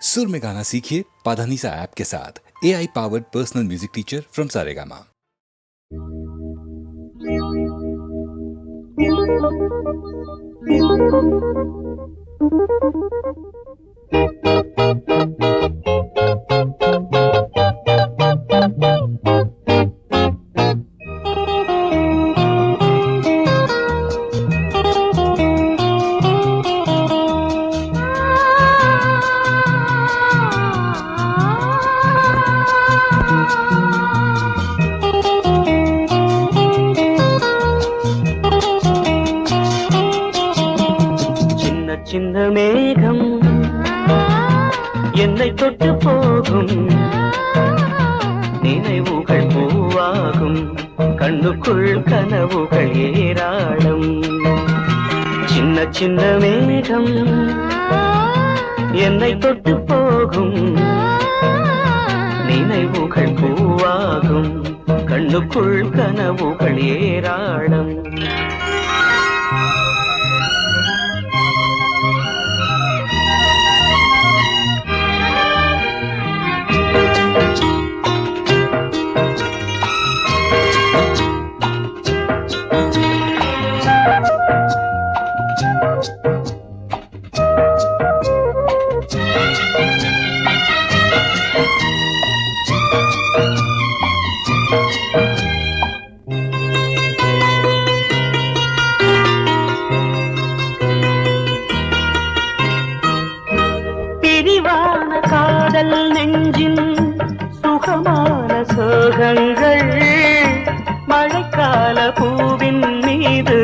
सुर में गाना सीखिए पाधानीसा ऐप के साथ। AI powered personal music teacher from Saregama. சின்ன மேகம் என்னை தொட்டு போகும், நினைவுகள் பூவாகும், கண்ணுக்குள் கனவுகள் ஏராளம். சின்ன சின்ன மேகம் என்னை தொட்டு போகும், நினைவுகள் பூவாகும், கண்ணுக்குள் கனவுகள் ஏராளம். பிரிவான காதல் நெஞ்சின் சுகமான சோகங்கள், மழைக்கால பூவின் மீது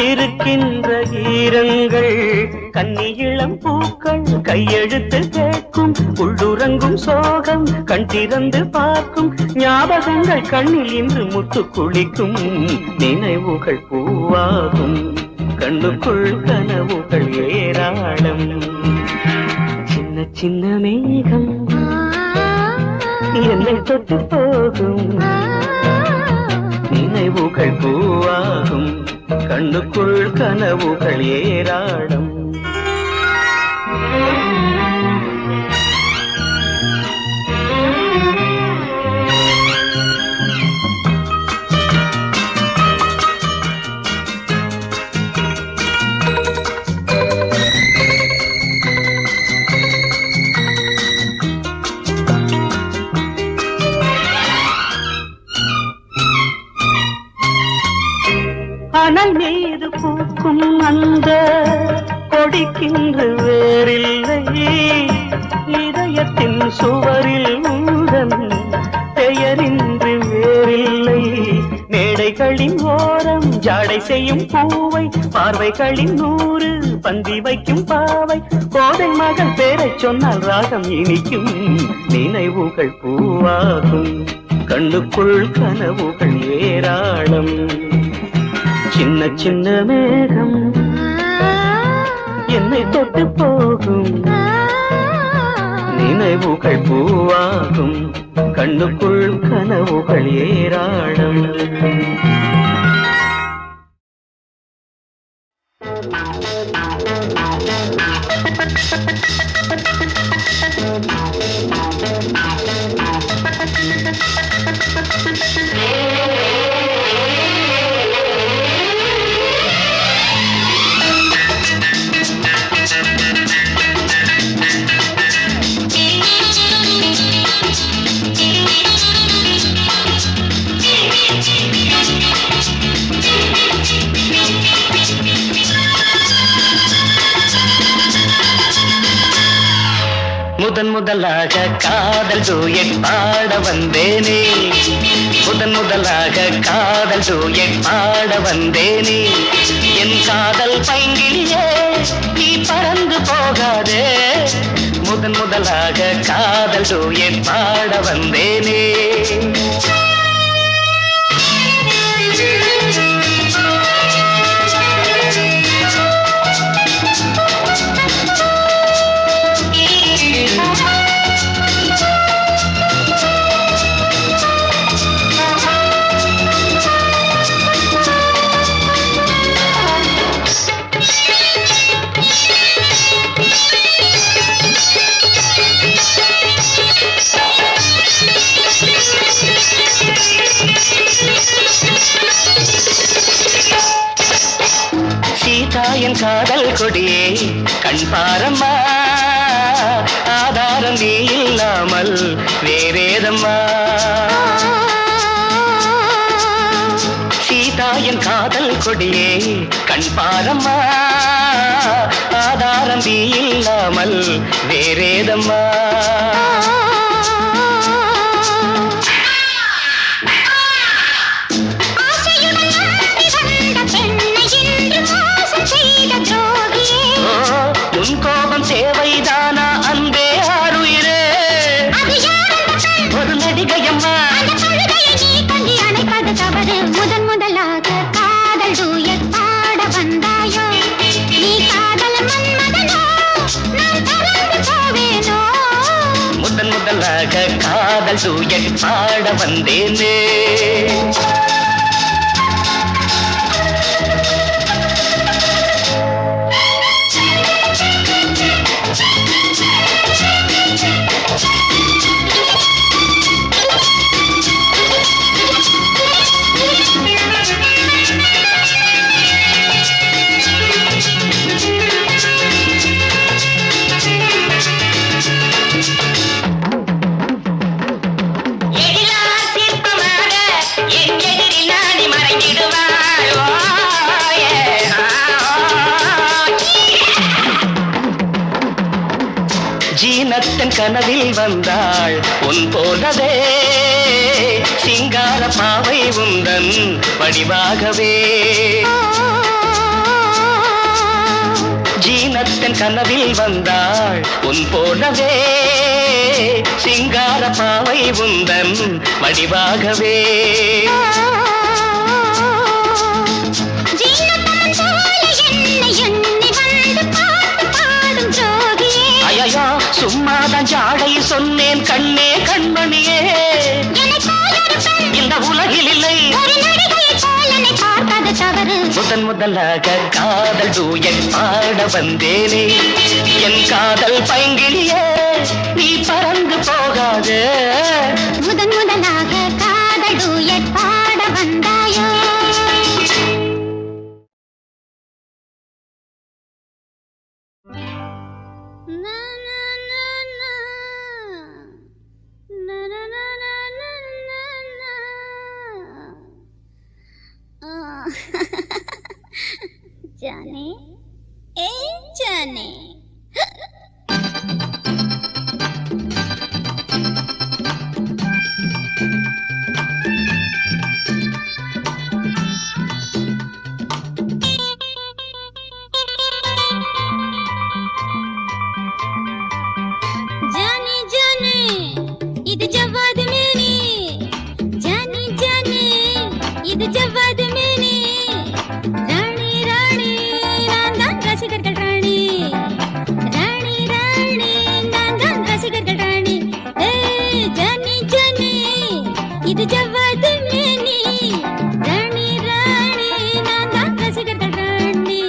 இருக்கின்ற ஈரங்கள், கன்னி இளம் பூக்கள் கையெழுத்து கேட்கும், உள்ளுறங்கும் சோகம் கண் திறந்து பார்க்கும், ஞாபகங்கள் கண்ணில் இன்று முத்து குளிக்கும், நினைவுகள் பூவாகும், கண்ணுக்குள் கனவுகள் ஏராளம். சின்ன சின்ன மேகம் என்னை தொட்டு போகும், நினைவுகள் பூவாகும், கண்ணுக்குள் கனவுகள் ஏராளம். அனல் மீது பூக்கும் அந்த கொடிக்கின்று வேறில்லை, இதயத்தின் சுவரில் உந்தன் பெயரின்றி வேறில்லை, மேடைகளின் ஓரம் ஜாடை செய்யும் பூவை, பார்வைகளின் 100 பந்தி வைக்கும் பாவை, கோதை மகள் பேரை சொன்னால் ராகம் இனிக்கும், நினைவுகள் பூவாகும், கண்ணுக்குள் கனவுகள் ஏராளம். சின்ன சின்ன மேகம் என்னை தொட்டு போகும், நினைவுகள் பூவாகும், கண்ணுக்குள் கனவுகள் ஏராளம். முதன் முதலாக காதல் டூயட் பாட வந்தேனே, முதன் முதலாக காதல் டூயட் பாட வந்தேனே, என் காதல் பைங்கிலியே நீ பறந்து போகாதே, முதன் முதலாக காதல் டூயட் பாட வந்தேனே. இல்லாமல் வேறேதம்மா சீதாயன் காதல் கொடியே கண் பாரம்மா ஆதாரம் நீ இல்லாமல் வேறேதம்மா உன் கோபம் தேவைதானா அன்பே ஆருயிரே ஒரு நடிகையம்மா முதன் முதலாக காதல் டூயட் பாட வந்தாயோ நீ காதல் மன்மதனோ நான் பறந்து போவேனோ முதன் முதலாக காதல் டூயட் பாட வந்தேனே ஜீனத்தன் கனவில் வந்தாள் உன் போலவே சிங்கார பாவை உந்தன் வடிவாகவே ஜீனத்தன் கனவில் வந்தாள் உன் போலவே சிங்கார பாவை உந்தன் வடிவாகவே ஐயா சும்மாதான் ஜாடை சொன்னேன் கண்ணே கண்மணியே இந்த உலகில் இல்லை முதன் முதலாக காதல் டூயட் பாட வந்தேனே என் காதல் பைங்கிலியே நீ பறந்து போகாது முதன் முதலாக காதல் டூயட் பாட வந்தாயோ जाने ए जाने जाने जाने இது ஜவ்வாது மேனி जाने जाने இது ஜவ்வாது மேனி ராணி ராணி நான் தான் ரசிகர்கள் ராணி ராணி ராணி நான் தான் ரசிகர்கள் ராணி जाने जाने இது ஜவ்வாது மேனி ராணி ராணி நான் தான் ரசிகர்கள் ராணி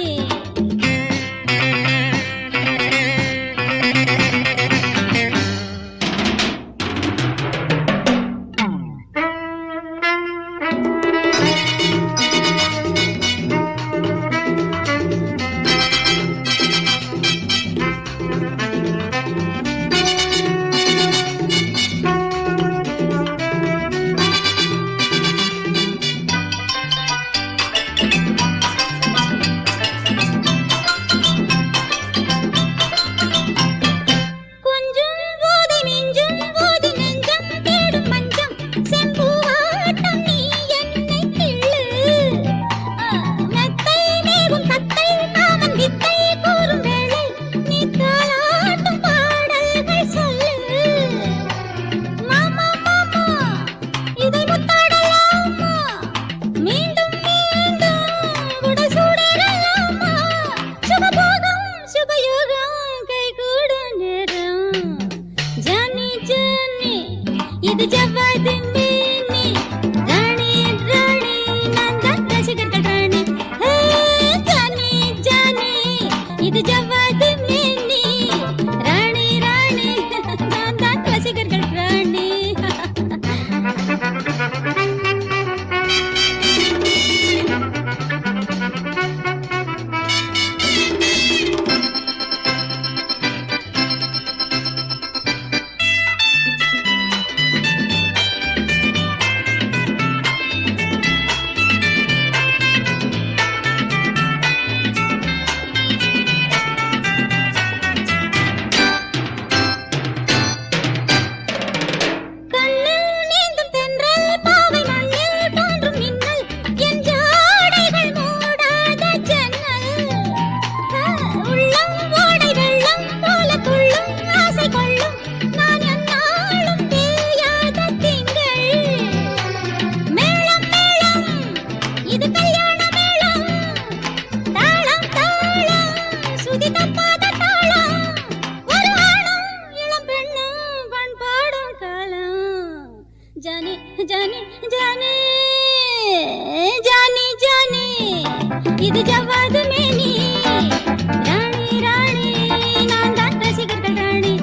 இது ஜவ்வாது மேனி ராணி ராணி நான் தான் ரசிகர்கள் ராணி ஜானி ஜானி இது ஜவ்வாது மேனி ராணி ராணி நான் தான் ரசிகர்கள் ராணி ஜானி ஜானி ஜானி ஜானி இது ஜவ்வாது மேனி ராணி ராணி நான் தான் ரசிகர்கள் ராணி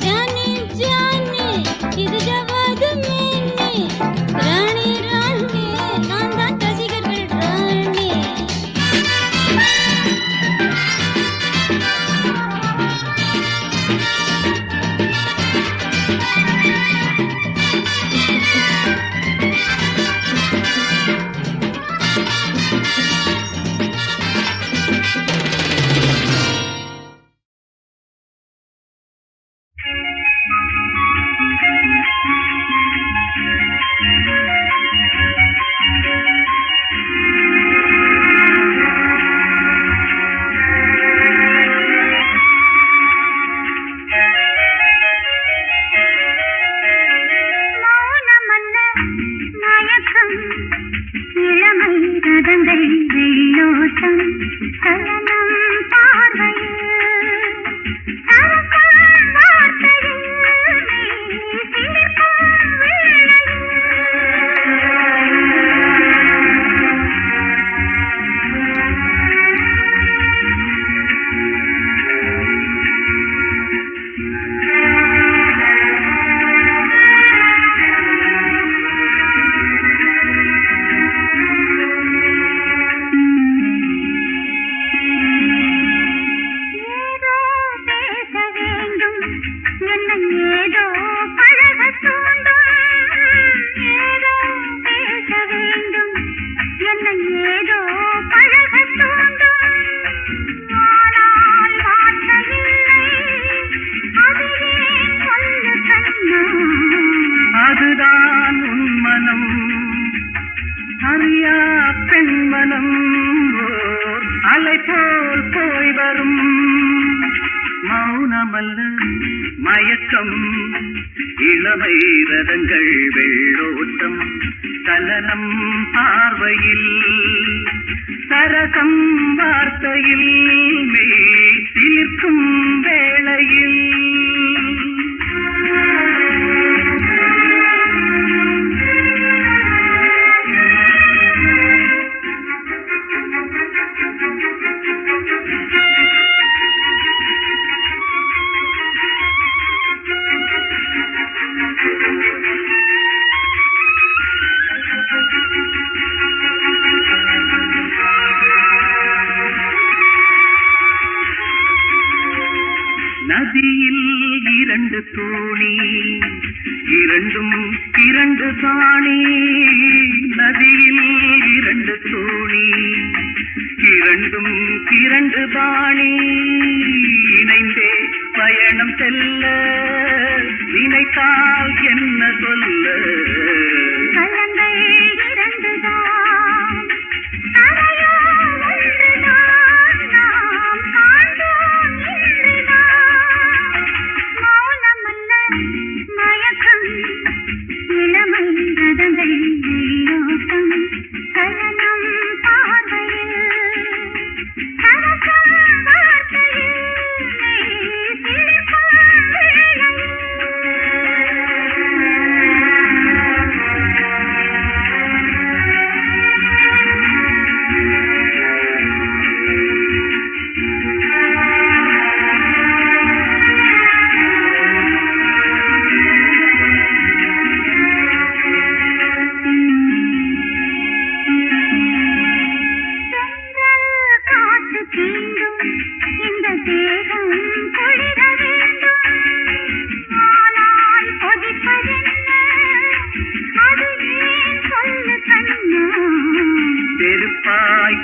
ஜானி ஜானி இது ஜவ்வாது மேனி ராணி ராணி நான் தான் ரசிகர்கள் ராணி மயக்கம் இளமை ரதங்கள் வெள்ளோட்டம் சலனம் பார்வையில் சரசம் வார்த்தையில் மெய் சிலிர்க்கும் வேளையில் நதியில் இரண்டு தோணி இரண்டும் இரண்டு தாணி நதியில் இரண்டு தோணி இரண்டும் இரண்டு தாணி இணைந்தே பயணம் செல்ல நினைத்தால் என்ன சொல்ல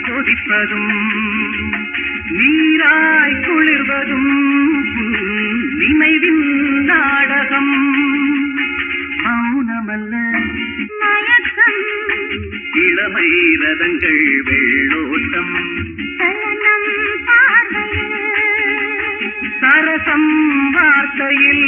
கொதிப்பதும் நீராய் குளிர்வதும் நினைவின் நாடகம் மௌனமல்ல மயக்கம் இளமை ரதங்கள் வெள்ளோட்டம் சலனம் பார்வையில் சரசம் வார்த்தையில்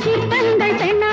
சிற்பங்கள் பெண்ணா